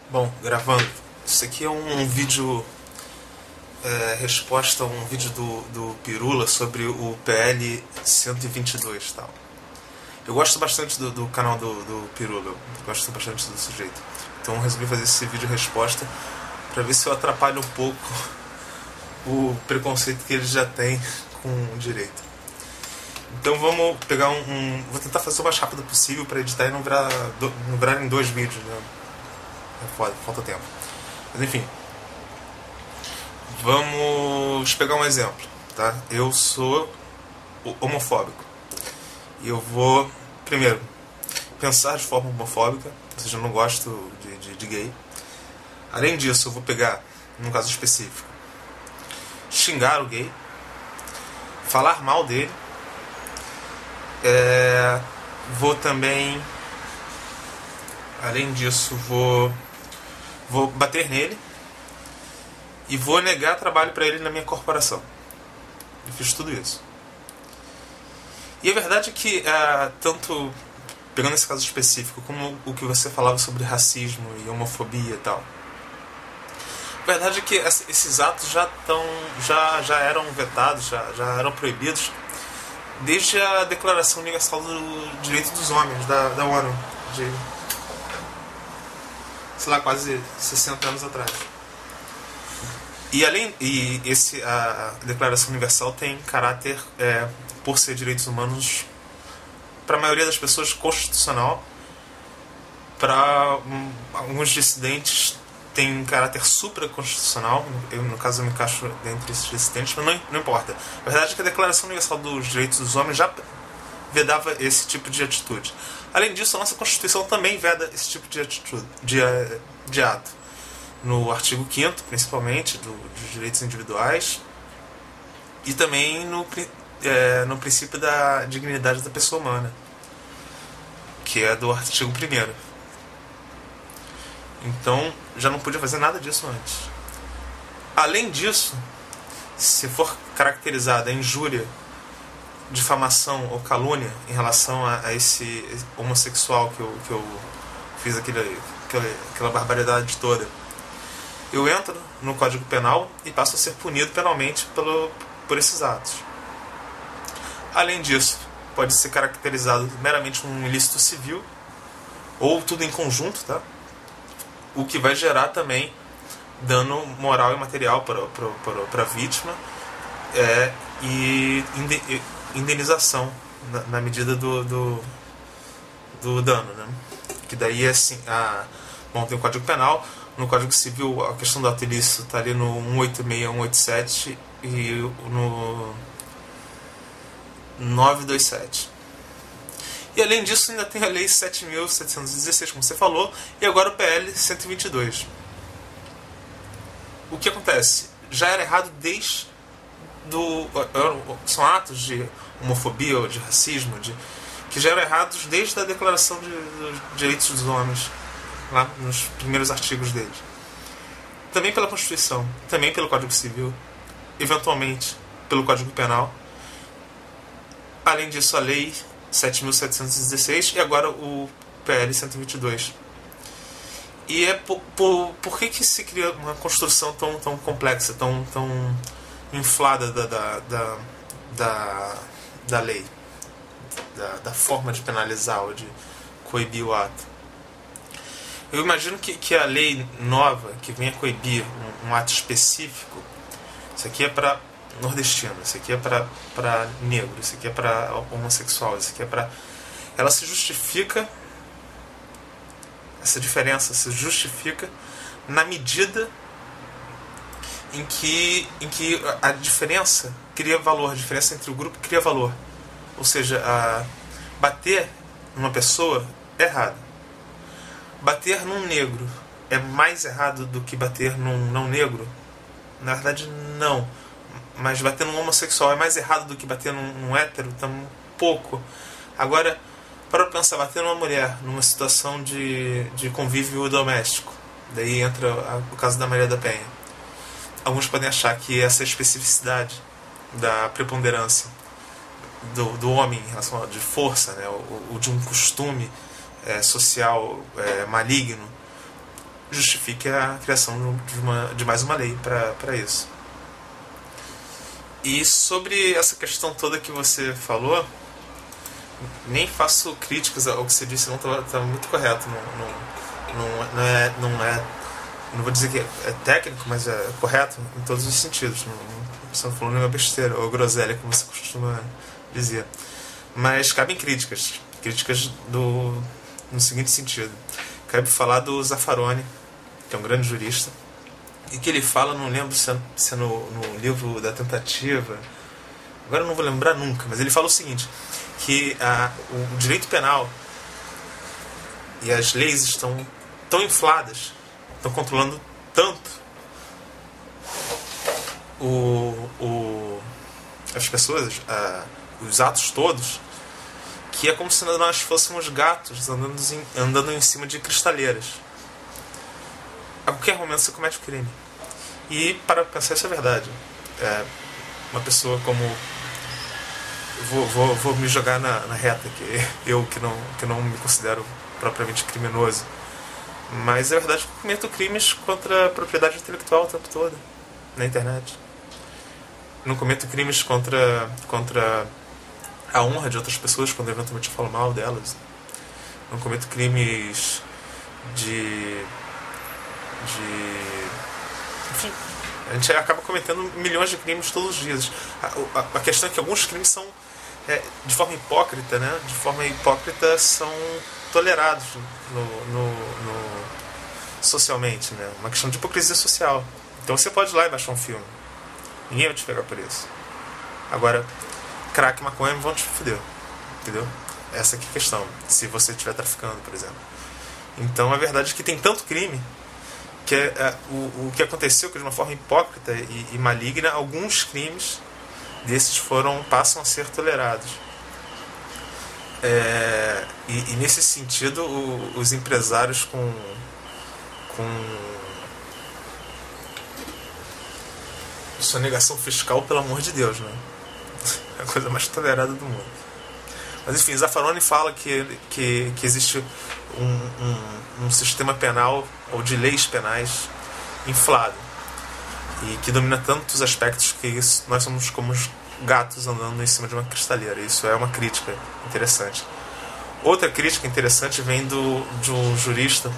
Bom, gravando. Isso aqui é um vídeo resposta a um vídeo do Pirula sobre o PL 122 e tal. Eu gosto bastante do canal do Pirula, eu gosto bastante do sujeito. Então eu resolvi fazer esse vídeo resposta para ver se eu atrapalho um pouco o preconceito que ele já tem com o direito. Então vamos pegar vou tentar fazer o mais rápido possível para editar e não virar em 2 vídeos, né? É foda, falta tempo. Mas enfim, vamos pegar um exemplo, tá? Eu sou homofóbico e eu vou, primeiro, pensar de forma homofóbica, ou seja, eu não gosto de gay. Além disso, eu vou pegar, num caso específico, xingar o gay, falar mal dele, vou também, além disso, vou bater nele e vou negar trabalho para ele na minha corporação. Eu fiz tudo isso. E a verdade é que, tanto pegando esse caso específico, como o que você falava sobre racismo e homofobia e tal, a verdade é que esses atos já eram vetados, já eram proibidos desde a Declaração Universal do Direito dos Homens, da ONU, de, sei lá, quase 60 anos atrás. A Declaração Universal tem caráter, por ser direitos humanos, para a maioria das pessoas, constitucional. Para alguns dissidentes tem caráter supraconstitucional. No caso, eu me encaixo dentre esses dissidentes, mas não importa. A verdade é que a Declaração Universal dos Direitos dos Homens já vedava esse tipo de atitude. Além disso, a nossa Constituição também veda esse tipo de atitude, de ato. No artigo 5º, principalmente, dos direitos individuais, e também no princípio da dignidade da pessoa humana, que é do artigo 1º. Então, já não podia fazer nada disso antes. Além disso, se for caracterizada a injúria, difamação ou calúnia em relação a esse homossexual que eu fiz aquela barbaridade toda, eu entro no Código Penal e passo a ser punido penalmente por esses atos. Além disso, pode ser caracterizado meramente um ilícito civil, ou tudo em conjunto, tá? O que vai gerar também dano moral e material para a vítima, e indenização na medida do dano, né? Que daí é assim, bom, tem o Código Penal. No Código Civil, a questão do ato ilícito está ali no 186, 187 e no 927. E além disso, ainda tem a Lei 7.716, como você falou, e agora o PL 122. O que acontece? Já era errado são atos de homofobia ou de racismo que já eram errados desde a Declaração dos Direitos dos Homens, lá nos primeiros artigos deles. Também pela Constituição, também pelo Código Civil, eventualmente pelo Código Penal. Além disso, a Lei 7.716 e agora o PL 122. E por que se cria uma construção tão complexa, tão inflada da lei, da forma de penalizar ou de coibir o ato? Eu imagino que a lei nova, que venha coibir um ato específico, isso aqui é para nordestino, isso aqui é para negro, isso aqui é para homossexual, isso aqui é para... Ela se justifica, essa diferença se justifica na medida em que a diferença cria valor, a diferença entre o grupo cria valor. Ou seja, bater numa pessoa é errado. Bater num negro é mais errado do que bater num não negro? Na verdade, não. Mas bater num homossexual é mais errado do que bater num hétero? Tampouco. Agora, para pensar, bater numa mulher numa situação de convívio doméstico, daí entra o caso da Maria da Penha. Alguns podem achar que essa especificidade da preponderância do homem em relação de força, né, ou de um costume social maligno, justifique a criação de mais uma lei para isso. E sobre essa questão toda que você falou, nem faço críticas ao que você disse, não está muito correto. Não vou dizer que é técnico, mas é correto em todos os sentidos. Você não falou nenhuma besteira ou groselha, como você costuma dizer. Mas cabem críticas no seguinte sentido. Cabe falar do Zaffaroni, que é um grande jurista, e que ele fala, não lembro se é no livro da Tentativa, agora eu não vou lembrar nunca, mas ele fala o seguinte, que o direito penal e as leis estão tão infladas, estão controlando tanto as pessoas, os atos todos, que é como se nós fôssemos gatos andando em cima de cristaleiras. A qualquer momento você comete um crime. E, para pensar, isso é verdade. Uma pessoa como... Vou me jogar na reta, que não me considero propriamente criminoso. Mas é verdade que eu cometo crimes contra a propriedade intelectual o tempo todo, na internet. Não cometo crimes contra a honra de outras pessoas quando eventualmente eu falo mal delas. Não cometo crimes enfim, a gente acaba cometendo milhões de crimes todos os dias. A questão é que alguns crimes são de forma hipócrita, né? De forma hipócrita são tolerados socialmente, né? Uma questão de hipocrisia social. Então você pode ir lá e baixar um filme, ninguém vai te pegar por isso. Agora, crack e maconha vão te foder, entendeu? Essa aqui é a questão, se você estiver traficando, por exemplo. Então a verdade é que tem tanto crime que o que aconteceu, que de uma forma hipócrita e maligna, alguns crimes desses passam a ser tolerados. E nesse sentido, os empresários com sonegação fiscal, pelo amor de Deus, né? É a coisa mais tolerada do mundo. Mas enfim, Zaffaroni fala que existe um sistema penal ou de leis penais inflado e que domina tantos aspectos que nós somos como os gatos andando em cima de uma cristaleira. Isso é uma crítica interessante. Outra crítica interessante vem de um jurista,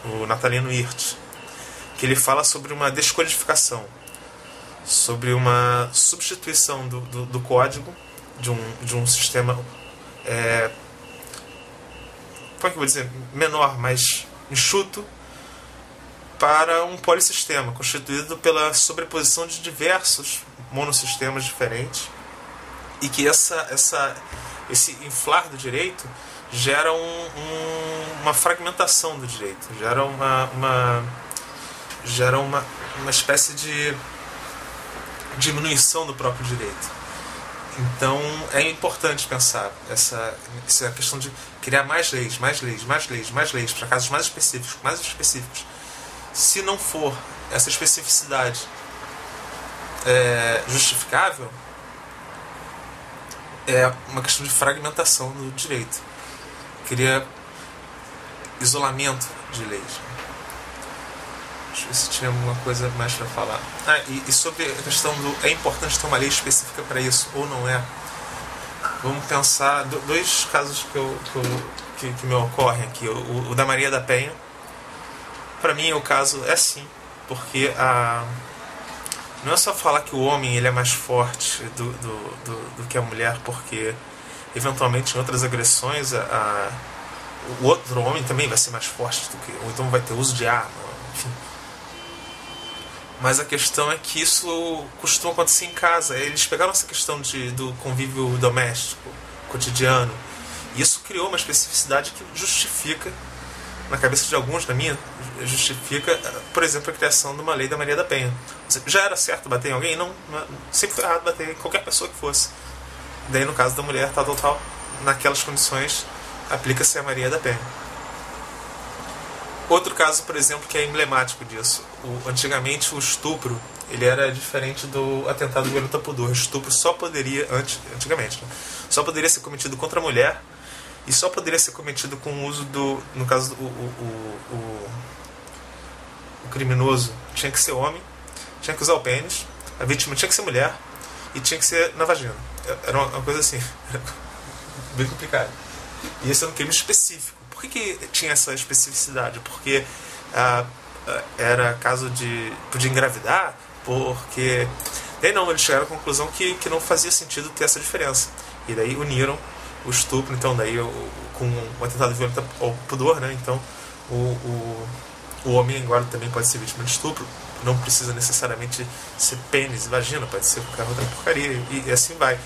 o Natalino Hirsch, que ele fala sobre uma descodificação, sobre uma substituição do código de um sistema como é que eu vou dizer, menor, mais enxuto, para um polissistema constituído pela sobreposição de diversos monossistemas diferentes, e que esse inflar do direito gera uma fragmentação do direito, gera uma espécie de diminuição do próprio direito. Então é importante pensar essa questão de criar mais leis para casos mais específicos. Se não for essa especificidade justificável, é uma questão de fragmentação do direito. Cria isolamento de leis. Deixa eu ver se tinha alguma coisa mais para falar. E sobre a questão é importante ter uma lei específica para isso ou não é? Vamos pensar dois casos que me ocorrem aqui. O da Maria da Penha. Para mim o caso é sim, porque não é só falar que o homem ele é mais forte do que a mulher, porque eventualmente em outras agressões o outro homem também vai ser mais forte do que, ou então vai ter uso de arma, enfim. Mas a questão é que isso costuma acontecer em casa. Eles pegaram essa questão do convívio doméstico, cotidiano, e isso criou uma especificidade que justifica, na cabeça de alguns, na minha, justifica, por exemplo, a criação de uma lei da Maria da Penha. Já era certo bater em alguém? Não, sempre foi errado bater em qualquer pessoa que fosse. Daí, no caso da mulher, tal, naquelas condições, aplica-se a Maria da Penha. Outro caso, por exemplo, que é emblemático disso. Antigamente, o estupro ele era diferente do atentado violento ao pudor. O estupro só poderia, antigamente, né? Só poderia ser cometido contra a mulher e só poderia ser cometido com o uso no caso, criminoso tinha que ser homem, tinha que usar o pênis, a vítima tinha que ser mulher e tinha que ser na vagina. Era uma coisa assim, bem complicada. E esse era um crime específico. Por que tinha essa especificidade? Porque era caso de podia engravidar, porque daí não, eles chegaram à conclusão que não fazia sentido ter essa diferença. E daí uniram o estupro, então daí com um atentado violento ao pudor, né? Então o homem agora também pode ser vítima de estupro, não precisa necessariamente ser pênis e vagina, pode ser qualquer outra porcaria, e assim vai,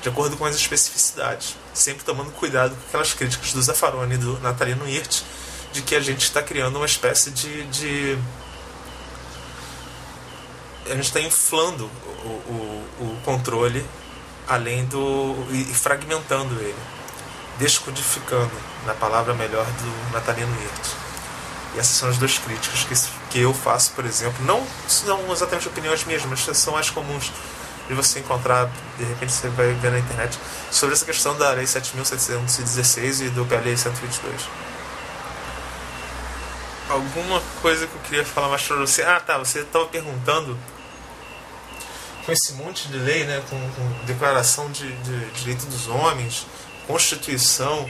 de acordo com as especificidades, sempre tomando cuidado com aquelas críticas do Zaffaroni e do Natalino Hirt, de que a gente está criando uma espécie de a gente está inflando o controle além e fragmentando ele, descodificando, na palavra melhor do Natalino Hirt. E essas são as duas críticas que eu faço, por exemplo. Não são exatamente opiniões minhas, mas são as comuns de você encontrar, de repente você vai ver na internet, sobre essa questão da Lei 7.716 e do PL 122. Alguma coisa que eu queria falar mais para você? Você estava perguntando, com esse monte de lei, né, com declaração de direito dos homens, Constituição,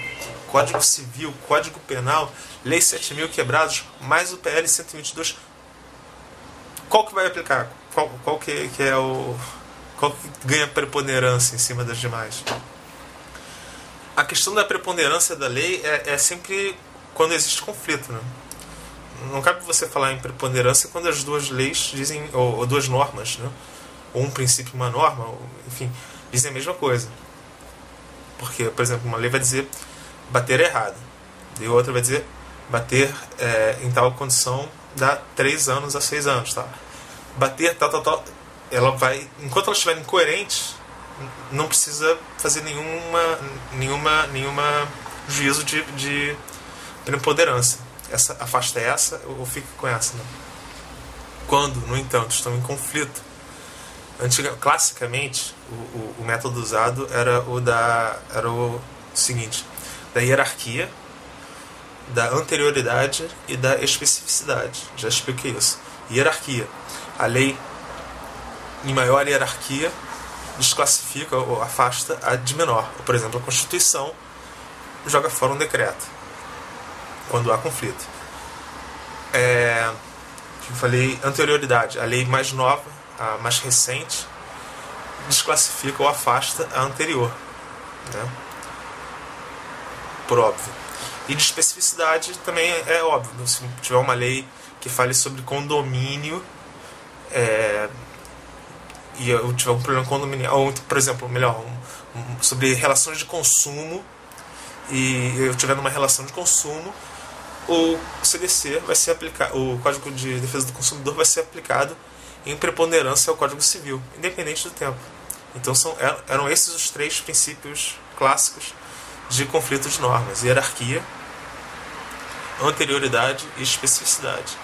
Código Civil, Código Penal, Lei 7.000 quebrados, mais o PL 122, qual que vai aplicar? Qual que é qual que ganha preponderância em cima das demais? A questão da preponderância da lei é sempre quando existe conflito, né? Não cabe você falar em preponderância quando as duas leis dizem, ou duas normas, né? Ou um princípio e uma norma, enfim, dizem a mesma coisa. Porque, por exemplo, uma lei vai dizer bater é errado, e outra vai dizer bater em tal condição dá 3 anos a 6 anos. Tá? Bater, tal, ela vai, enquanto elas estiverem coerentes, não precisa fazer nenhuma juízo de preponderância. Afasta essa ou fica com essa. Né? Quando, no entanto, estão em conflito, classicamente, o método usado era o seguinte: da hierarquia, da anterioridade e da especificidade. Já expliquei isso. Hierarquia. A lei em maior hierarquia desclassifica ou afasta a de menor. Por exemplo, a Constituição joga fora um decreto quando há conflito. Eu falei anterioridade. A lei mais nova, a mais recente, desclassifica ou afasta a anterior, né? Por óbvio. E de especificidade também é óbvio. Se tiver uma lei que fale sobre condomínio e eu tiver um problema condominial, ou, por exemplo, sobre relações de consumo, e eu tiver numa relação de consumo, o CDC vai ser aplicado, o Código de Defesa do Consumidor vai ser aplicado em preponderância ao Código Civil, independente do tempo. Então eram esses os 3 princípios clássicos de conflito de normas: hierarquia, anterioridade e especificidade.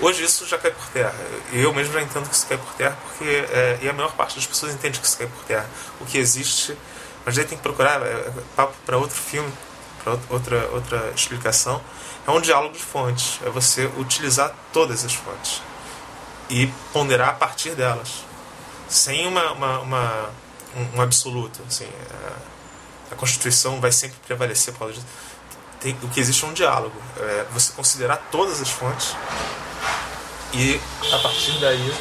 Hoje isso já cai por terra. Eu mesmo já entendo que isso cai por terra, porque e a maior parte das pessoas entende que isso cai por terra. O que existe, mas aí tem que procurar papo para outro filme, para outra explicação. É um diálogo de fontes. É você utilizar todas as fontes e ponderar a partir delas, sem um absoluto. Assim, a Constituição vai sempre prevalecer por causa disso. O que existe é um diálogo. Você considerar todas as fontes e, a partir daí,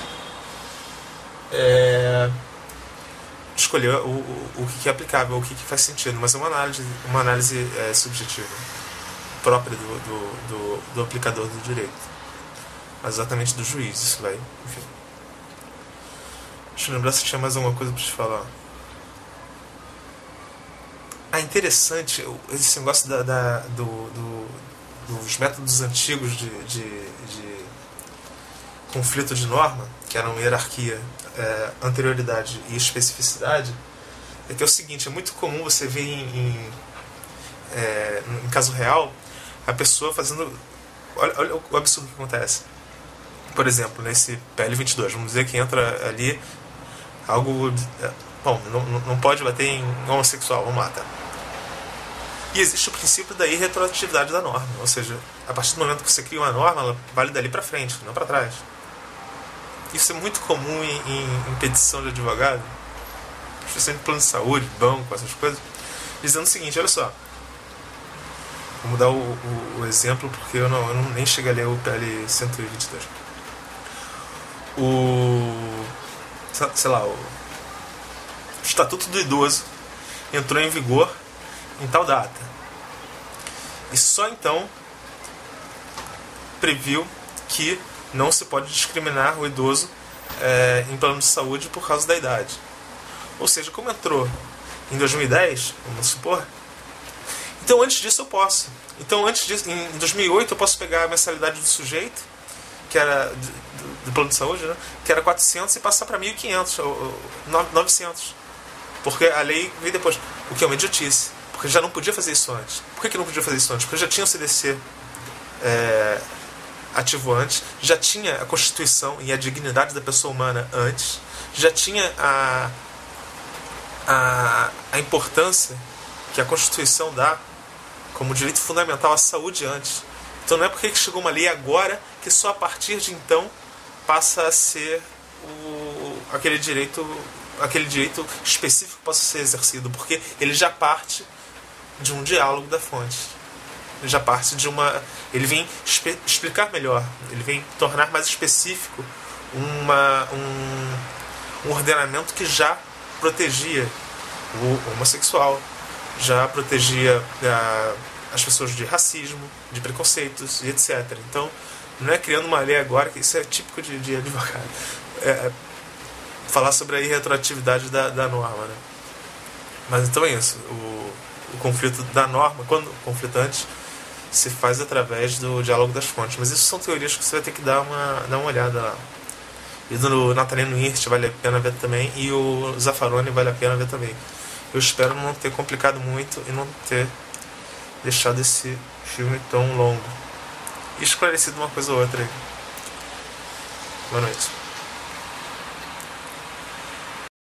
escolher o que é aplicável, o que faz sentido. Mas é uma análise subjetiva, própria do aplicador do direito. Mas exatamente do juiz, isso vai, enfim. Deixa eu lembrar se tinha mais alguma coisa para te falar. Interessante esse negócio dos métodos antigos de conflito de norma, que eram hierarquia, anterioridade e especificidade, é que é o seguinte: é muito comum você ver em caso real a pessoa fazendo... Olha o absurdo que acontece. Por exemplo, nesse PL 22, vamos dizer que entra ali algo... Bom, não pode bater em homossexual, vamos lá, tá? E existe o princípio da irretroatividade da norma, ou seja, a partir do momento que você cria uma norma, ela vale dali para frente, não para trás. Isso é muito comum em petição de advogado, especialmente em plano de saúde, banco, essas coisas, dizendo o seguinte: olha só, vou mudar o exemplo porque eu nem cheguei a ler o PL 122. Sei lá, o Estatuto do Idoso entrou em vigor em tal data. E só então previu que não se pode discriminar o idoso em plano de saúde por causa da idade. Ou seja, como entrou em 2010, vamos supor, então antes disso eu posso. Então antes disso, em 2008 eu posso pegar a mensalidade do sujeito, que era do plano de saúde, né, que era 400, e passar para 1.500 ou 900. Porque a lei veio depois. O que é uma idiotice. Porque já não podia fazer isso antes. Por que não podia fazer isso antes? Porque já tinha o CDC ativo antes, já tinha a Constituição e a dignidade da pessoa humana antes, já tinha a importância que a Constituição dá como direito fundamental à saúde antes. Então não é porque chegou uma lei agora que só a partir de então passa a ser aquele direito específico que possa ser exercido, porque ele já parte de um diálogo da fonte. Ele já parte de ele vem explicar melhor, ele vem tornar mais específico um ordenamento que já protegia o homossexual, já protegia as pessoas de racismo, de preconceitos e etc. Então, não é criando uma lei agora, que isso é típico de advogado, falar sobre a irretroatividade da norma, né? Mas então é isso, o conflito da norma, quando conflitante, se faz através do diálogo das fontes. Mas isso são teorias que você vai ter que dar uma olhada lá. E do Natalino Hirst vale a pena ver também, e o Zaffaroni vale a pena ver também. Eu espero não ter complicado muito e não ter deixado esse filme tão longo. E esclarecido uma coisa ou outra aí. Boa noite.